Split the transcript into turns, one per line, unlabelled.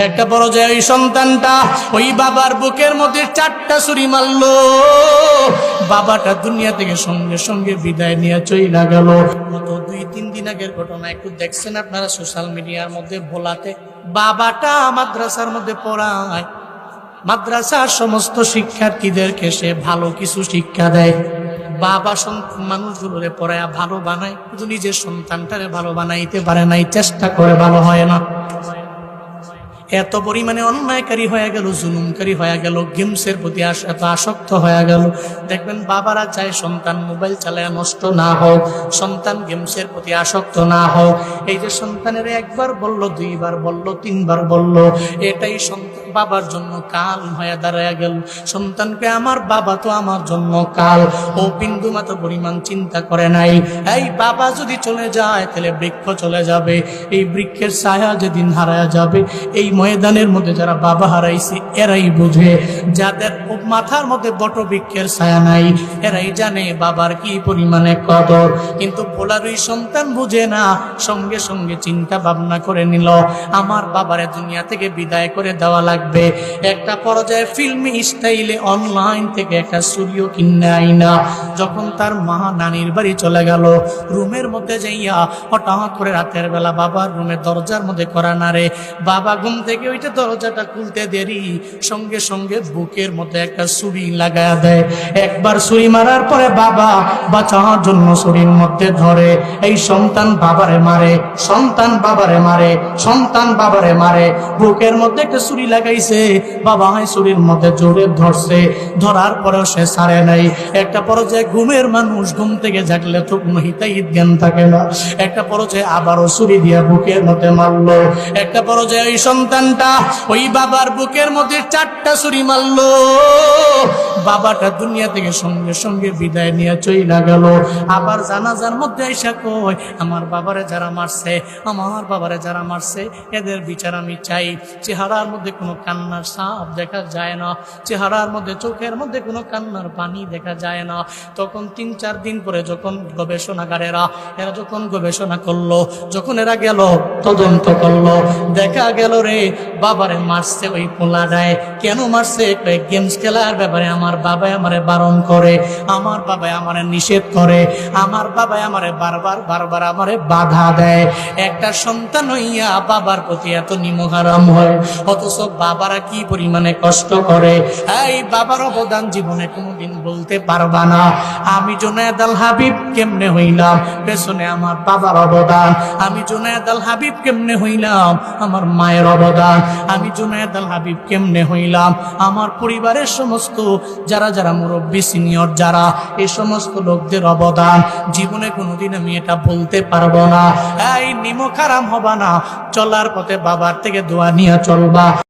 একটা পর্যায়ে ওই সন্তানটা ওই বাবার বুকের মধ্যে 4টা ছুরি মারলো। বাবাটা দুনিয়া থেকে সঙ্গে সঙ্গে বিদায় নিয়ে চলে গেল। গত 2-3 দিন আগের ঘটনা একটু দেখছেন আপনারা সোশ্যাল মিডিয়ার মধ্যে। ভোলাতে বাবাটা মাদ্রাসার মধ্যে পড়ায়, মাদ্রাসার সমস্ত শিক্ষার্থীদেরকে সে ভালো কিছু শিক্ষা দেয়। বাবা মানুষগুলোরে পড়ায় ভালো বানায়, কিন্তু নিজের সন্তানটারে ভালো বানাইতে পারে নাই, চেষ্টা করে ভালো হয় না। এত পরিমাণে অন্যায়কারী হয়ে গেল, জুলুমকারী হয়ে গেল, গেমসের প্রতি এত আসক্ত হয়ে গেল। দেখবেন বাবারা চায় সন্তান মোবাইল চালায় নষ্ট না হোক, সন্তান গেমসের প্রতি আসক্ত না হোক। এই যে সন্তানের একবার বলল, 2বার বলল, 3বার বলল, এটাই বাবার জন্য কাল হয়ে দাঁড়ায় গেল। সন্তানকে আমার বাবা তো আমার জন্য কাল, ও বিন্দু মাত্র পরিমাণ চিন্তা করে নাই। এই বাবা যদি চলে যায় তাহলে বৃক্ষ চলে যাবে, এই বৃক্ষের ছায়া যেদিন হারায় যাবে। এই ময়দানের মধ্যে যারা বাবা হারাইছে এরাই বুঝে, যাদের মাথার মধ্যে বট বৃক্ষের ছায়া নাই এরাই জানে বাবার কি পরিমাণে কদর। কিন্তু ভোলার ওই সন্তান বুঝে না, সঙ্গে সঙ্গে চিন্তা ভাবনা করে নিল আমার বাবারে দুনিয়া থেকে বিদায় করে দেওয়া লাগবে। একটা পর্যায়ে ফিল্মি স্টাইলে অনলাইন থেকে একটা ছুরিও কিনে আইনা যখন তার মা নানির বাড়ি চলে গেল, রুমের মধ্যে যাইয়া হঠাৎ করে রাতের বেলা বাবার রুমের দরজার মধ্যে করা নাড়ে। বাবা ঘুম থেকে ওইটা দরজাটা খুলতে দেরি, সঙ্গে সঙ্গে বুকের মধ্যে একটা ছুরি লাগায়া দেয়। একবার ছুরি মারার পরে বাবা বাঁচার জন্য ছুরির মধ্যে ধরে। এই সন্তান বাবারে মারে, সন্তান বাবারে মারে, সন্তান বাবারে মারে। বুকের মধ্যে একটা ছুরি লাগাইছে, বাবা হয় ছুরির মধ্যে জোরে ধরছে, ধরার পরেও সে ছাড়ে নাই। একটা পর্যায়ে ঘুমের মানুষ, ঘুম থেকে জাগলে তো কোনো হিতাহিত জ্ঞান থাকে না। একটা পর্যায়ে আবারও ছুরি দিয়া বুকের মধ্যে মারলো। একটা পর্যায়ে ওই সন্তানটা ওই বাবার বুকের মধ্যে 4টা ছুরি মারলো। বাবাটা দুনিয়া থেকে সঙ্গে সঙ্গে বিদায় নিয়ে চইলা গেল। আবার জানাজার মধ্যে আইসা কয়, আমার বাবারে যারা মারছে, আমার বাবারে যারা মারছে এদের বিচার আমি চাই। চেহারার মধ্যে কোনো কান্নার ছাপ দেখা যায় না, চেহারার মধ্যে চোখের মধ্যে কোনো কান্নার পানি দেখা যায় না। তখন 3-4 দিন পরে যখন গবেষণাগারেরা এরা যখন গবেষণা করলো, যখন এরা গেল তদন্ত করলো, দেখা গেল রে বাবারে মারছে ওই পোলাডায়। কেন মারছে? গেমস খেলার ব্যাপারে আমার বাবাই আমারে বারণ করে, আমার বাবাই আমারে নিষেধ করে, আমার বাবাই আমারে বারবার আমারে বাধা দেয়। একটা সন্তান হইয়া বাবার প্রতি এত নিমহারাম হয়, অথচ বাবারা কি পরিমাণে কষ্ট করে। এই বাবার অবদান জীবনে কোনোদিন বলতে পারবা না। আমি জুনায়েদ আল হাবিব কেমনে হইলাম, পেছনে আমার বাবার অবদান। আমি জুনায়েদ আল হাবিব কেমনে হইলাম, আমার মায়ের অবদান। আমি জুনায়েদ আল হাবিব কেমনে হইলাম, আমার পরিবারের সমস্ত যারা যারা মুরব্বী সিনিয়র যারা, এই সমস্ত লোকদের অবদান। জীবনে কোনোদিন আমি এটা বলতে পারবো না। এই নিমক হারাম হবা না, চলার পথে বাবার থেকে দোয়া নিয়ে চলবা।